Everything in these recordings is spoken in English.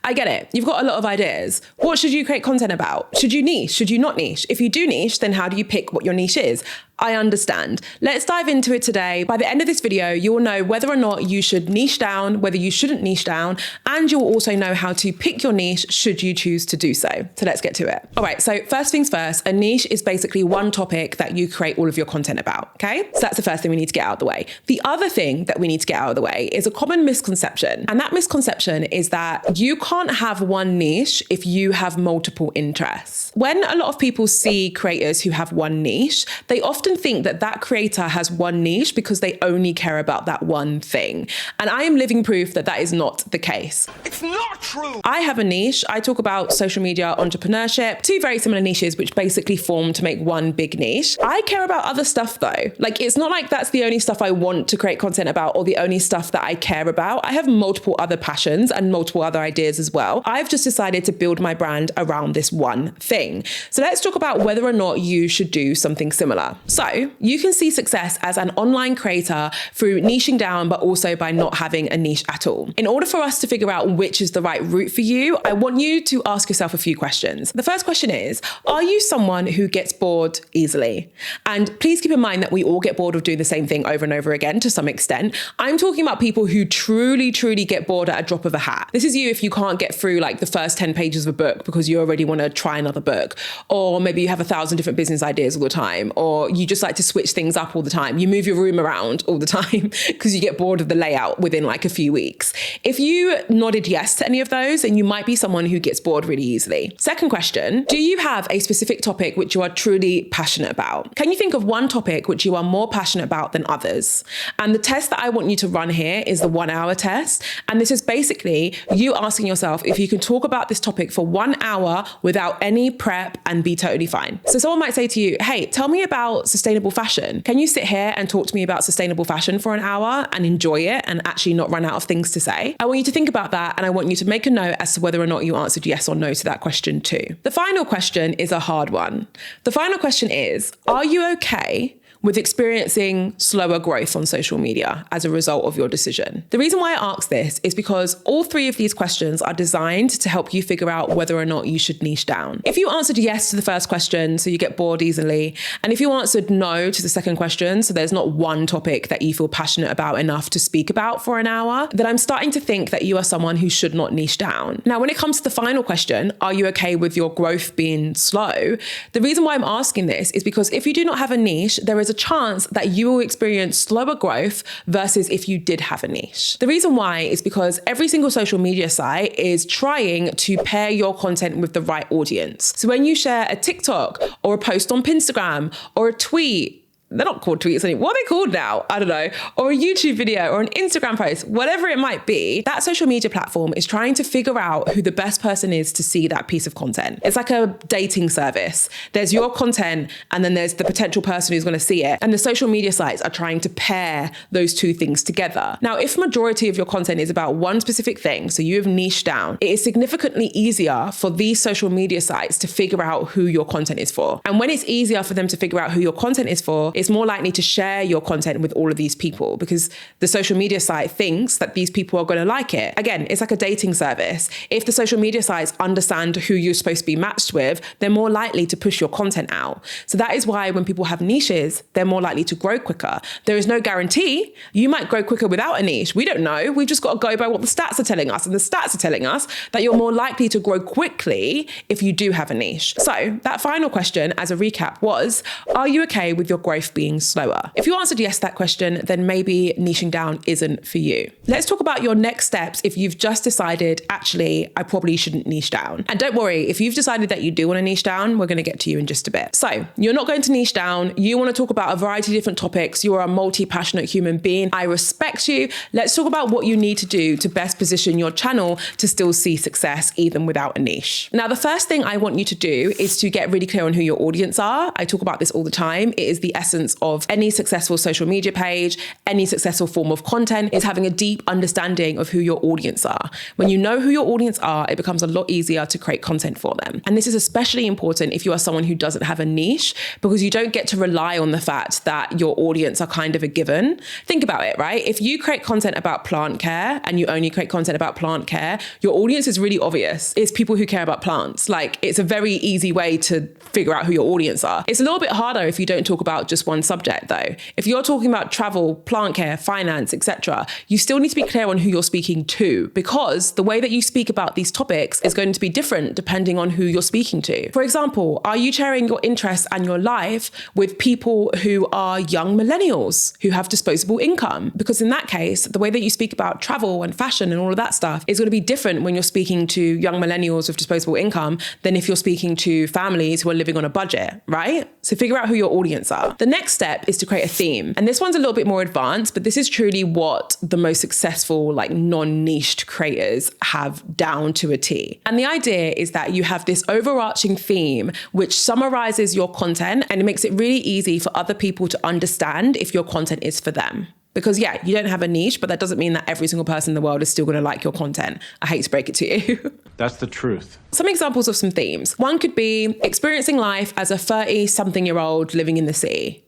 I get it. You've got a lot of ideas. What should you create content about? Should you niche? Should you not niche? If you do niche, then how do you pick what your niche is? I understand. Let's dive into it today. By the end of this video, you will know whether or not you should niche down, whether you shouldn't niche down, and you'll also know how to pick your niche should you choose to do so. So let's get to it. All right, so first things first, a niche is basically one topic that you create all of your content about, okay? So that's the first thing we need to get out of the way. The other thing that we need to get out of the way is a common misconception. And that misconception is that you can't have one niche if you have multiple interests. When a lot of people see creators who have one niche, they often think that that creator has one niche because they only care about that one thing. And I am living proof that that is not the case. It's not true. I have a niche. I talk about social media, entrepreneurship, two very similar niches, which basically form to make one big niche. I care about other stuff though. Like, it's not like that's the only stuff I want to create content about or the only stuff that I care about. I have multiple other passions and multiple other ideas as well. I've just decided to build my brand around this one thing. So let's talk about whether or not you should do something similar. So you can see success as an online creator through niching down, but also by not having a niche at all. In order for us to figure out which is the right route for you, I want you to ask yourself a few questions. The first question is, are you someone who gets bored easily? And please keep in mind that we all get bored of doing the same thing over and over again to some extent. I'm talking about people who truly get bored at a drop of a hat. This is you if you can't get through like the first 10 pages of a book because you already want to try another book. Or maybe you have 1,000 different business ideas all the time. Or you just like to switch things up all the time. You move your room around all the time because you get bored of the layout within like a few weeks. If you nodded yes to any of those, then you might be someone who gets bored really easily. Second question, do you have a specific topic which you are truly passionate about? Can you think of one topic which you are more passionate about than others? And the test that I want you to run here is the 1 hour test. And this is basically you asking yourself if you can talk about this topic for 1 hour without any prep and be totally fine. So someone might say to you, hey, tell me about sustainable fashion. Can you sit here and talk to me about sustainable fashion for an hour and enjoy it and actually not run out of things to say? I want you to think about that, and I want you to make a note as to whether or not you answered yes or no to that question too. The final question is a hard one. The final question is, are you okay with experiencing slower growth on social media as a result of your decision? The reason why I ask this is because all three of these questions are designed to help you figure out whether or not you should niche down. If you answered yes to the first question, so you get bored easily, and if you answered no to the second question, so there's not one topic that you feel passionate about enough to speak about for an hour, then I'm starting to think that you are someone who should not niche down. Now, when it comes to the final question, are you okay with your growth being slow? The reason why I'm asking this is because if you do not have a niche, there is a chance that you will experience slower growth versus if you did have a niche. The reason why is because every single social media site is trying to pair your content with the right audience. So when you share a TikTok or a post on Instagram or a tweet, they're not called tweets anymore. What are they called now? I don't know. Or a YouTube video or an Instagram post, whatever it might be, that social media platform is trying to figure out who the best person is to see that piece of content. It's like a dating service. There's your content and then there's the potential person who's going to see it. And the social media sites are trying to pair those two things together. Now, if majority of your content is about one specific thing, so you have niched down, it is significantly easier for these social media sites to figure out who your content is for. And when it's easier for them to figure out who your content is for, it's more likely to share your content with all of these people because the social media site thinks that these people are going to like it. Again, it's like a dating service. If the social media sites understand who you're supposed to be matched with, they're more likely to push your content out. So that is why when people have niches, they're more likely to grow quicker. There is no guarantee. You might grow quicker without a niche. We don't know. We've just got to go by what the stats are telling us. And the stats are telling us that you're more likely to grow quickly if you do have a niche. So that final question as a recap was, are you okay with your growth being slower? If you answered yes to that question, then maybe niching down isn't for you. Let's talk about your next steps if you've just decided, actually, I probably shouldn't niche down. And don't worry, if you've decided that you do want to niche down, we're going to get to you in just a bit. So you're not going to niche down. You want to talk about a variety of different topics. You are a multi-passionate human being. I respect you. Let's talk about what you need to do to best position your channel to still see success even without a niche. Now, the first thing I want you to do is to get really clear on who your audience are. I talk about this all the time. It is the essence essence of any successful social media page, any successful form of content, is having a deep understanding of who your audience are. When you know who your audience are, it becomes a lot easier to create content for them. And this is especially important if you are someone who doesn't have a niche, because you don't get to rely on the fact that your audience are kind of a given. Think about it, right? If you create content about plant care and you only create content about plant care, your audience is really obvious. It's people who care about plants. Like, it's a very easy way to figure out who your audience are. It's a little bit harder if you don't talk about just one subject though. If you're talking about travel, plant care, finance, etc., you still need to be clear on who you're speaking to, because the way that you speak about these topics is going to be different depending on who you're speaking to. For example, are you sharing your interests and your life with people who are young millennials who have disposable income? Because in that case, the way that you speak about travel and fashion and all of that stuff is going to be different when you're speaking to young millennials with disposable income than if you're speaking to families who are living on a budget, right? So figure out who your audience are. The next step is to create a theme. And this one's a little bit more advanced, but this is truly what the most successful, like non-niched creators have down to a T. And the idea is that you have this overarching theme which summarizes your content, and it makes it really easy for other people to understand if your content is for them. Because yeah, you don't have a niche, but that doesn't mean that every single person in the world is still going to like your content. I hate to break it to you. That's the truth. Some examples of some themes. One could be experiencing life as a 30-something-year-old living in the city.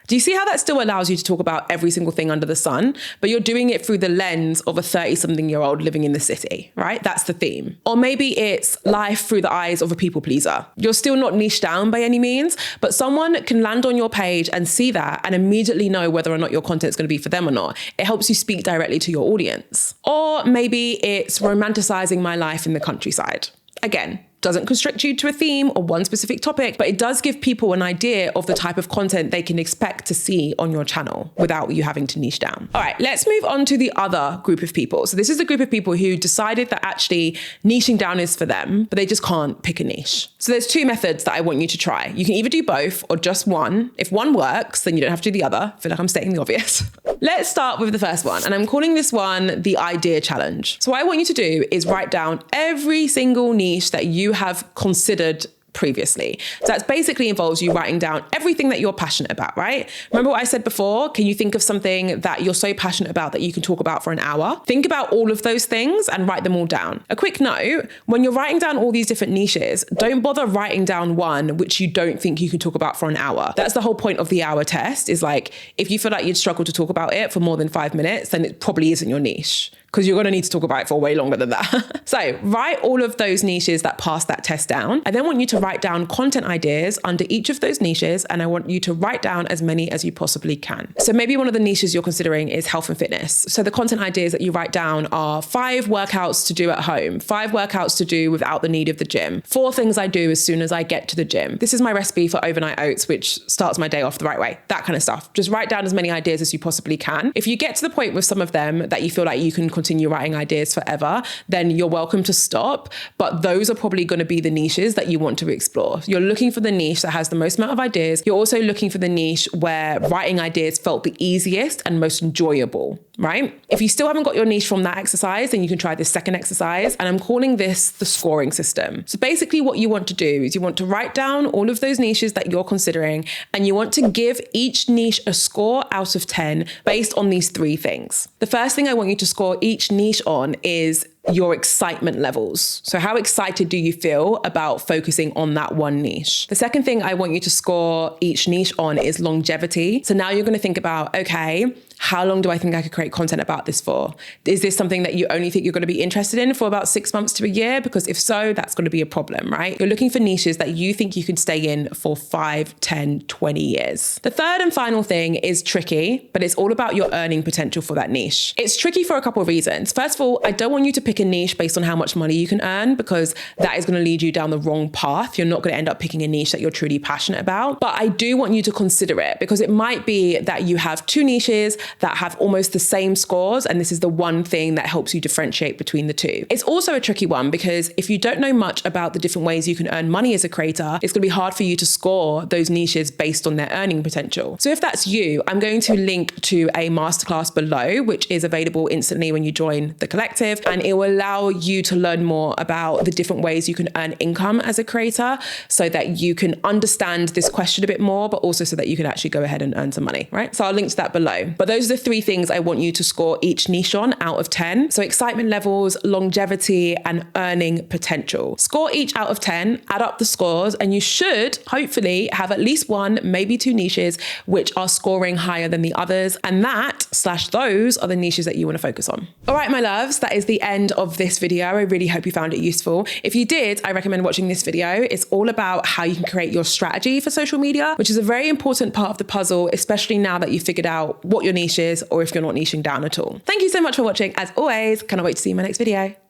Do you see how that still allows you to talk about every single thing under the sun, but you're doing it through the lens of a 30-something-year-old living in the city, right? That's the theme. Or maybe it's life through the eyes of a people pleaser. You're still not niched down by any means, but someone can land on your page and see that and immediately know whether or not your content's going to be for them or not. It helps you speak directly to your audience. Or maybe it's romanticizing my life in the countryside. Again, doesn't constrict you to a theme or one specific topic, but it does give people an idea of the type of content they can expect to see on your channel without you having to niche down. All right, let's move on to the other group of people. So this is a group of people who decided that actually niching down is for them, but they just can't pick a niche. So there's two methods that I want you to try. You can either do both or just one. If one works, then you don't have to do the other. I feel like I'm stating the obvious. Let's start with the first one, and I'm calling this one the idea challenge. So what I want you to do is write down every single niche that you have considered previously. So that basically involves you writing down everything that you're passionate about, right? Remember what I said before? Can you think of something that you're so passionate about that you can talk about for an hour? Think about all of those things and write them all down. A quick note, when you're writing down all these different niches, don't bother writing down one which you don't think you can talk about for an hour. That's the whole point of the hour test, is like, if you feel like you'd struggle to talk about it for more than 5 minutes, then it probably isn't your niche, because you're going to need to talk about it for way longer than that. So write all of those niches that pass that test down. I then want you to write down content ideas under each of those niches, and I want you to write down as many as you possibly can. So maybe one of the niches you're considering is health and fitness. So the content ideas that you write down are 5 workouts to do at home, 5 workouts to do without the need of the gym, 4 things I do as soon as I get to the gym. This is my recipe for overnight oats, which starts my day off the right way. That kind of stuff. Just write down as many ideas as you possibly can. If you get to the point with some of them that you feel like you can continue writing ideas forever, then you're welcome to stop. But those are probably going to be the niches that you want to explore. You're looking for the niche that has the most amount of ideas. You're also looking for the niche where writing ideas felt the easiest and most enjoyable, right? If you still haven't got your niche from that exercise, then you can try this second exercise. And I'm calling this the scoring system. So basically what you want to do is you want to write down all of those niches that you're considering, and you want to give each niche a score out of 10 based on these 3 things. The first thing I want you to score each niche on is your excitement levels. So how excited do you feel about focusing on that one niche? The second thing I want you to score each niche on is longevity. So now you're going to think about, okay, how long do I think I could create content about this for? Is this something that you only think you're going to be interested in for about 6 months to a year? Because if so, that's going to be a problem, right? You're looking for niches that you think you can stay in for 5, 10, 20 years. The third and final thing is tricky, but it's all about your earning potential for that niche. It's tricky for a couple of reasons. First of all, I don't want you to pick a niche based on how much money you can earn, because that is going to lead you down the wrong path. You're not going to end up picking a niche that you're truly passionate about. But I do want you to consider it, because it might be that you have 2 niches that have almost the same scores, and this is the one thing that helps you differentiate between the 2. It's also a tricky one, because if you don't know much about the different ways you can earn money as a creator, it's going to be hard for you to score those niches based on their earning potential. So if that's you, I'm going to link to a masterclass below, which is available instantly when you join the collective, and it will will allow you to learn more about the different ways you can earn income as a creator so that you can understand this question a bit more, but also so that you can actually go ahead and earn some money, right? So I'll link to that below. But those are the 3 things I want you to score each niche on out of 10. So excitement levels, longevity, and earning potential. Score each out of 10, add up the scores, and you should hopefully have at least 1, maybe 2 niches which are scoring higher than the others. And those are the niches that you want to focus on. All right, my loves, that is the end of this video. I really hope you found it useful. If you did, I recommend watching this video. It's all about how you can create your strategy for social media, which is a very important part of the puzzle, especially now that you've figured out what your niche is or if you're not niching down at all. Thank you so much for watching. As always, cannot wait to see you in my next video.